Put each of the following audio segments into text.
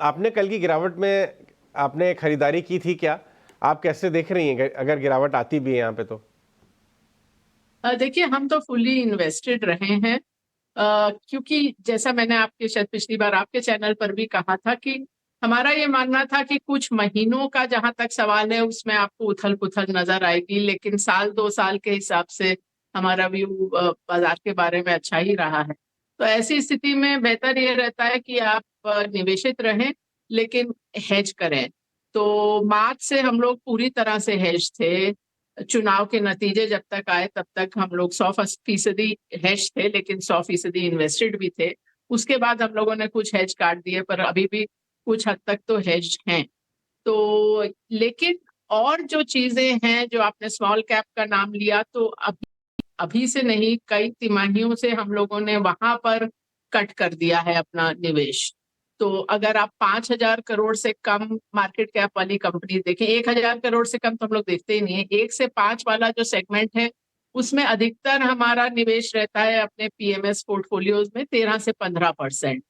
आपने कल की गिरावट में आपने खरीदारी की थी क्या? आप कैसे देख रही हैं अगर गिरावट आती भी है यहाँ पे तो? देखिए, हम तो फुली इन्वेस्टेड रहे हैं, क्योंकि जैसा मैंने आपके शायद पिछली बार आपके चैनल पर भी कहा था कि हमारा ये मानना था कि कुछ महीनों का जहां तक सवाल है उसमें आपको उथल पुथल नजर आएगी, लेकिन साल 2 साल के हिसाब से हमारा व्यू बाजार के बारे में अच्छा ही रहा है। तो ऐसी स्थिति में बेहतर ये रहता है कि आप निवेशित रहें, लेकिन हेज करें। तो मार्च से हम लोग पूरी तरह से हेज थे। चुनाव के नतीजे जब तक आए तब तक हम लोग 100% हेज थे, लेकिन 100% इन्वेस्टेड भी थे। उसके बाद हम लोगों ने कुछ हेज काट दिए, पर अभी भी कुछ हद तक तो हेज हैं। तो लेकिन और जो चीजें हैं, जो आपने स्मॉल कैप का नाम लिया, तो अभी अभी से नहीं, कई तिमाहियों से हम लोगों ने वहां पर कट कर दिया है अपना निवेश। तो अगर आप 5,000 करोड़ से कम मार्केट कैप वाली कंपनी देखें, 1,000 करोड़ से कम तो हम लोग देखते ही नहीं है, 1 से 5 वाला जो सेगमेंट है उसमें अधिकतर हमारा निवेश रहता है अपने पीएमएस पोर्टफोलियोज में 13 से 15%।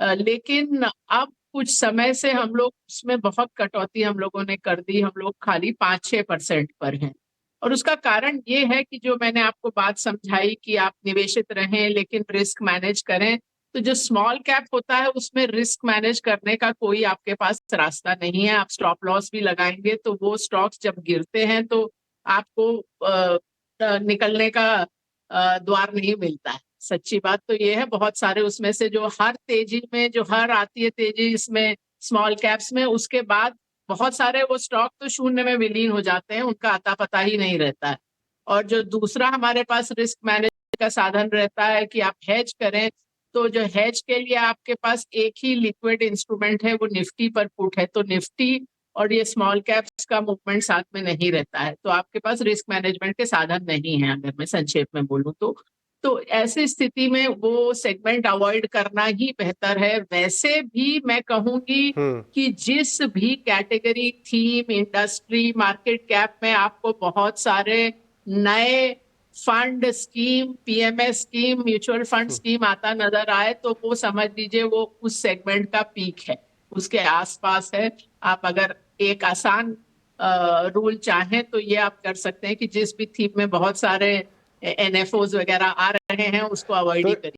लेकिन अब कुछ समय से हम लोग उसमें बहुत कटौती हम लोगों ने कर दी, हम लोग खाली 5-6% पर हैं। और उसका कारण ये है कि जो मैंने आपको बात समझाई कि आप निवेशित रहें लेकिन रिस्क मैनेज करें। तो जो स्मॉल कैप होता है उसमें रिस्क मैनेज करने का कोई आपके पास रास्ता नहीं है। आप स्टॉप लॉस भी लगाएंगे तो वो स्टॉक्स जब गिरते हैं तो आपको निकलने का द्वार नहीं मिलता है। सच्ची बात तो ये है, बहुत सारे उसमें से जो हर तेजी में जो हर आती है तेजी इसमें स्मॉल कैप्स में, उसके बाद बहुत सारे वो स्टॉक तो शून्य में विलीन हो जाते हैं, उनका अता पता ही नहीं रहता है। और जो दूसरा हमारे पास रिस्क मैनेजमेंट का साधन रहता है कि आप हेज करें, तो जो हेज के लिए आपके पास एक ही लिक्विड इंस्ट्रूमेंट है, वो निफ्टी पर पुट है। तो निफ्टी और ये स्मॉल कैप्स का मूवमेंट साथ में नहीं रहता है, तो आपके पास रिस्क मैनेजमेंट के साधन नहीं है, अगर मैं संक्षेप में बोलूं तो ऐसी स्थिति में वो सेगमेंट अवॉइड करना ही बेहतर है। वैसे भी मैं कहूंगी हम्म। कि जिस भी category, theme, industry, market cap में आपको बहुत सारे नए fund scheme, PMS scheme, mutual fund scheme आता नजर आए, तो वो समझ लीजिए वो उस सेगमेंट का पीक है, उसके आसपास है। आप अगर एक आसान रूल चाहें तो ये आप कर सकते हैं कि जिस भी थीम में बहुत सारे एनएफओज वगैरह आ रहे हैं उसको अवॉइड तो ही करिए।